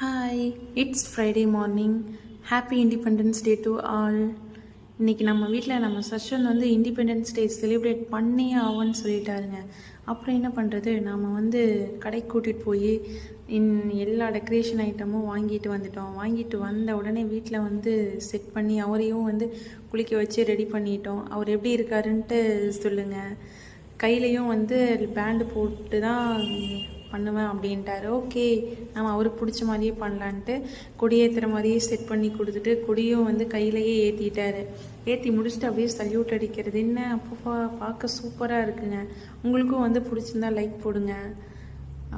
Hi, it's Friday morning. Happy independence day to all. இன்றைக்கி நம்ம வீட்டில் நம்ம சஷ்வந்த் வந்து இண்டிபெண்டன்ஸ் டே செலிப்ரேட் பண்ணியே ஆகும்னு சொல்லிட்டாருங்க. அப்புறம் என்ன பண்ணுறது, நாம் வந்து கடைக்கு கூட்டிகிட்டு போய் எல்லா டெக்கரேஷன் ஐட்டமும் வாங்கிட்டு வந்துட்டோம். வாங்கிட்டு வந்த உடனே வீட்டில் வந்து செட் பண்ணி அவரையும் வந்து குளிக்க வச்சு ரெடி பண்ணிட்டோம். அவர் எப்படி இருக்காருன்ட்டு சொல்லுங்கள். கையிலையும் வந்து பேண்டு போட்டு தான் பண்ணுவேன் அப்படின்ட்டாரு. ஓகே, நம்ம அவருக்கு பிடிச்ச மாதிரியே பண்ணலான்ட்டு கொடியேற்றுற மாதிரியே செட் பண்ணி கொடுத்துட்டு கொடியும் வந்து கையிலையே ஏற்றிட்டாரு. ஏற்றி முடிச்சுட்டு அப்படியே சல்யூட் அடிக்கிறது. என்ன அப்போ பார்க்க சூப்பராக இருக்குங்க. உங்களுக்கும் வந்து பிடிச்சிருந்தா லைக் போடுங்க.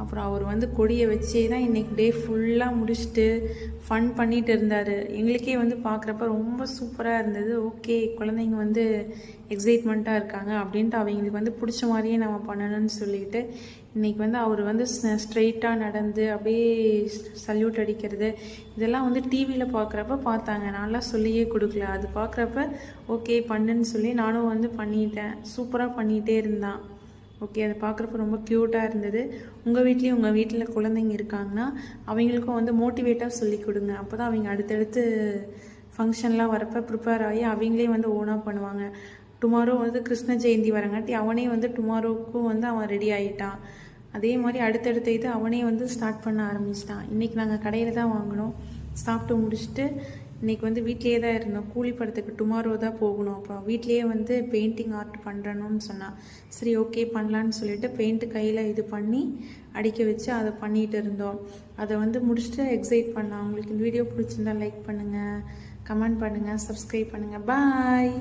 அப்புறம் அவர் வந்து கொடியை வச்சே தான் இன்றைக்கி டே ஃபுல்லாக முடிச்சுட்டு ஃபன் பண்ணிகிட்டு இருந்தார். எங்களுக்கே வந்து பார்க்குறப்ப ரொம்ப சூப்பராக இருந்தது. ஓகே, குழந்தைங்க வந்து எக்ஸைட்மெண்ட்டாக இருக்காங்க அப்படின்ட்டு அவங்களுக்கு வந்து பிடிச்ச மாதிரியே நம்ம பண்ணணும்னு சொல்லிட்டு இன்றைக்கி வந்து அவர் வந்து ஸ்ட்ரெயிட்டாக நடந்து அப்படியே சல்யூட் அடிக்கிறது இதெல்லாம் வந்து டிவியில் பார்க்குறப்ப பார்த்தாங்க. நான்லாம் சொல்லியே கொடுக்கல. அது பார்க்குறப்ப ஓகே பண்ணுன்னு சொல்லி நானும் வந்து பண்ணிட்டேன். சூப்பராக பண்ணிகிட்டே இருந்தான். ஓகே, அதை பார்க்குறப்ப ரொம்ப க்யூட்டாக இருந்தது. உங்கள் வீட்டில் குழந்தைங்க இருக்காங்கன்னா அவங்களுக்கும் வந்து மோட்டிவேட்டாக சொல்லி கொடுங்க. அப்போ தான் அவங்க அடுத்தடுத்து ஃபங்க்ஷன்லாம் வரப்போ ப்ரிப்பேர் ஆகி அவங்களே வந்து ஓனாக பண்ணுவாங்க. டுமாரோ வந்து கிருஷ்ண ஜெயந்தி வரங்காட்டி அவனே வந்து டுமாரோவுக்கும் வந்து அவன் ரெடி ஆகிட்டான். அதே மாதிரி அடுத்தடுத்த இது அவனே வந்து ஸ்டார்ட் பண்ண ஆரம்பிச்சிட்டான். இன்றைக்கி நாங்கள் கடையில் தான் வாங்கினோம். சாப்பிட்டு முடிச்சுட்டு இன்றைக்கி வந்து வீட்லேயே தான் இருந்தோம். கூலி படத்துக்கு டுமாரோ தான் போகணும். அப்புறம் வீட்லேயே வந்து பெயிண்டிங் ஆர்ட் பண்ணுறணும்னு சொன்னான். சரி ஓகே பண்ணலான்னு சொல்லிட்டு பெயிண்ட்டு கையில் இது பண்ணி அடிக்க வச்சு அதை பண்ணிகிட்டு இருந்தோம். அதை வந்து முடிச்சுட்டு எக்ஸைட் பண்ணான். உங்களுக்கு இந்த வீடியோ பிடிச்சிருந்தா லைக் பண்ணுங்கள், கமெண்ட் பண்ணுங்கள், சப்ஸ்கிரைப் பண்ணுங்கள். பாய்.